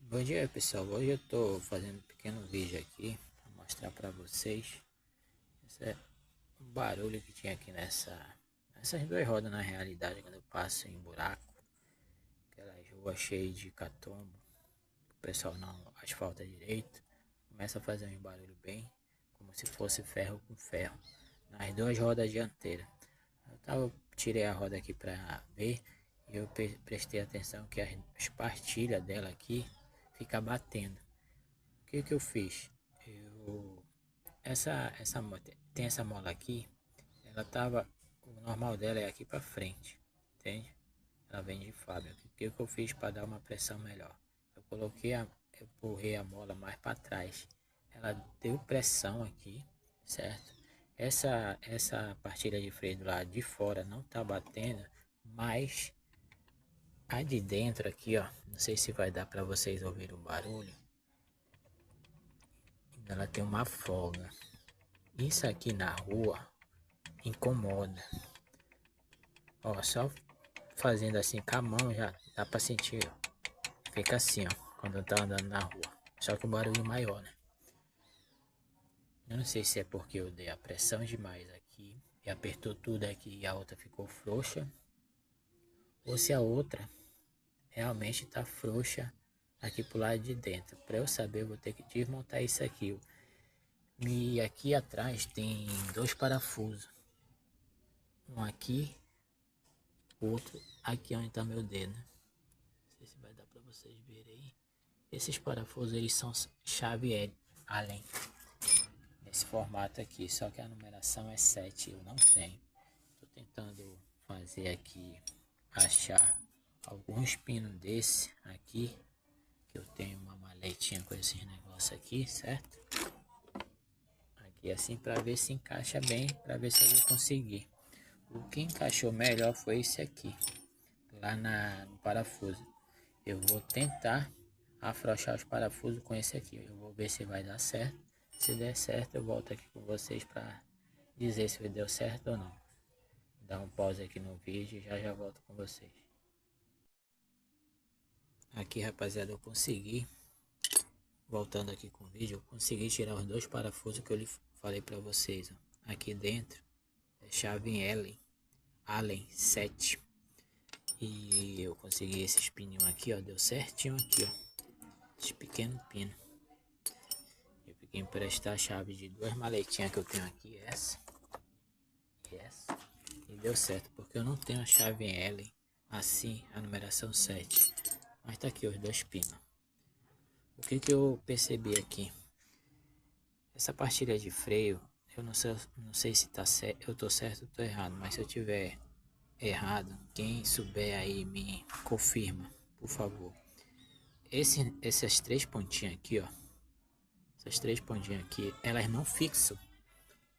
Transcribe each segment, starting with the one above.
Bom dia pessoal, hoje eu tô fazendo um pequeno vídeo aqui para mostrar para vocês. Esse é o barulho que tinha aqui nessas duas rodas na realidade quando eu passo em buraco, aquelas ruas cheias de catombo, o pessoal não asfalta direito, começa a fazer um barulho bem como se fosse ferro com ferro nas duas rodas dianteiras. Tirei a roda aqui para ver e eu prestei atenção que as pastilhas dela aqui fica batendo. O que que eu fiz? Eu tem essa mola aqui, ela tava, o normal dela é aqui para frente, entende? Ela vem de fábrica. O que que eu fiz para dar uma pressão melhor? Eu empurrei a mola mais para trás. Ela deu pressão aqui, certo? Essa partilha de freio do lado de fora não tá batendo, mas a de dentro aqui, ó, não sei se vai dar para vocês ouvir o barulho. Ela tem uma folga. Isso aqui na rua incomoda. Ó, só fazendo assim com a mão já dá pra sentir, ó. Fica assim, ó, quando tá andando na rua. Só que o barulho é maior, né? Eu não sei se é porque eu dei a pressão demais aqui e apertou tudo aqui e a outra ficou frouxa, ou se a outra realmente tá frouxa aqui pro lado de dentro. Para eu saber, eu vou ter que desmontar isso aqui. E aqui atrás tem dois parafusos. Um aqui, outro aqui onde tá meu dedo. Não sei se vai dar para vocês verem aí. Esses parafusos eles são chave Allen nesse formato aqui, só que a numeração é 7, eu não tenho. Estou tentando fazer aqui, achar alguns pinos desse aqui, que eu tenho uma maletinha com esses negócios aqui, certo? Aqui assim para ver se encaixa bem, para ver se eu vou conseguir. O que encaixou melhor foi esse aqui, lá no parafuso. Eu vou tentar afrouxar os parafusos com esse aqui. Eu vou ver se vai dar certo. Se der certo, eu volto aqui com vocês para dizer se deu certo ou não. Dá um pause aqui no vídeo e já volto com vocês. Aqui, rapaziada, eu consegui. Voltando aqui com o vídeo, eu consegui tirar os dois parafusos que eu falei para vocês. Ó. Aqui dentro é chave Allen 7. E eu consegui esses pininhos aqui, ó. Deu certinho aqui, ó. Esse pequeno pino. Eu fiquei emprestar a chave de duas maletinhas que eu tenho aqui, essa e essa. E deu certo, porque eu não tenho a chave em L, assim, a numeração 7. Mas tá aqui os dois pinos. O que que eu percebi aqui? Essa partilha de freio, eu não sei se tá certo, eu tô certo ou tô errado, mas se eu tiver errado, quem souber aí me confirma, por favor. Essas três pontinhas aqui, ó. Essas três pontinhas aqui, elas não fixam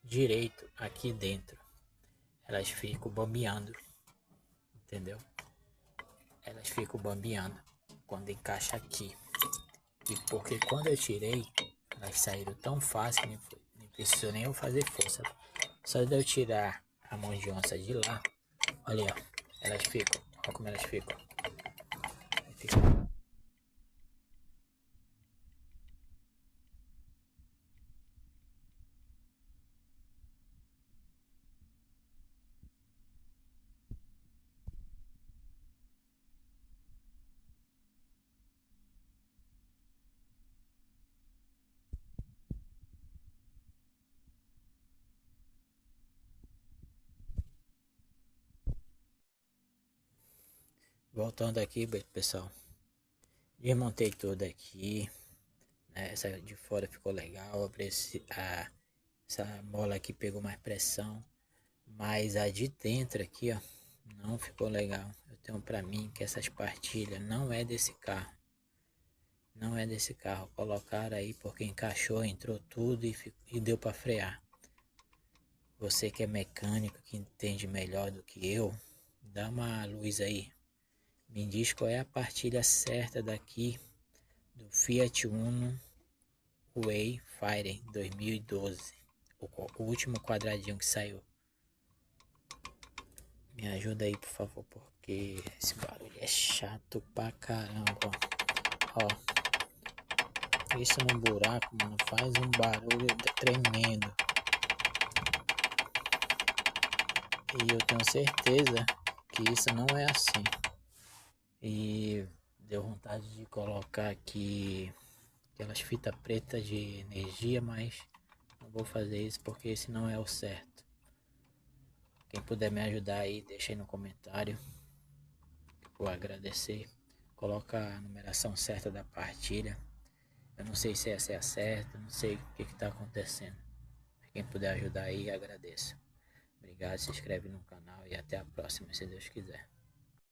direito aqui dentro. Elas ficam bambeando, entendeu? Elas ficam bambeando quando encaixa aqui. E porque quando eu tirei, elas saíram tão fácil que nem precisou nem eu fazer força. Só de eu tirar a mão de onça de lá, olha aí, ó, elas ficam, olha como elas ficam. Voltando aqui, pessoal, desmontei tudo aqui, né? Essa de fora ficou legal, essa mola aqui pegou mais pressão, mas a de dentro aqui, ó, não ficou legal. Eu tenho pra mim que essas partilhas não é desse carro. Não é desse carro. Colocaram aí porque encaixou, entrou tudo e deu para frear. Você que é mecânico, que entende melhor do que eu, dá uma luz aí. Me diz qual é a partilha certa daqui do Fiat Uno Wayfarer 2012. O último quadradinho que saiu. Me ajuda aí, por favor, porque esse barulho é chato pra caramba. Ó. Isso no buraco, mano, faz um barulho tremendo. E eu tenho certeza que isso não é assim. E deu vontade de colocar aqui aquelas fitas pretas de energia, mas não vou fazer isso porque esse não é o certo. Quem puder me ajudar aí, deixa aí no comentário. Vou agradecer. Coloca a numeração certa da partilha. Eu não sei se essa é a certa, não sei o que está acontecendo. Quem puder ajudar aí, agradeço. Obrigado, se inscreve no canal e até a próxima, se Deus quiser.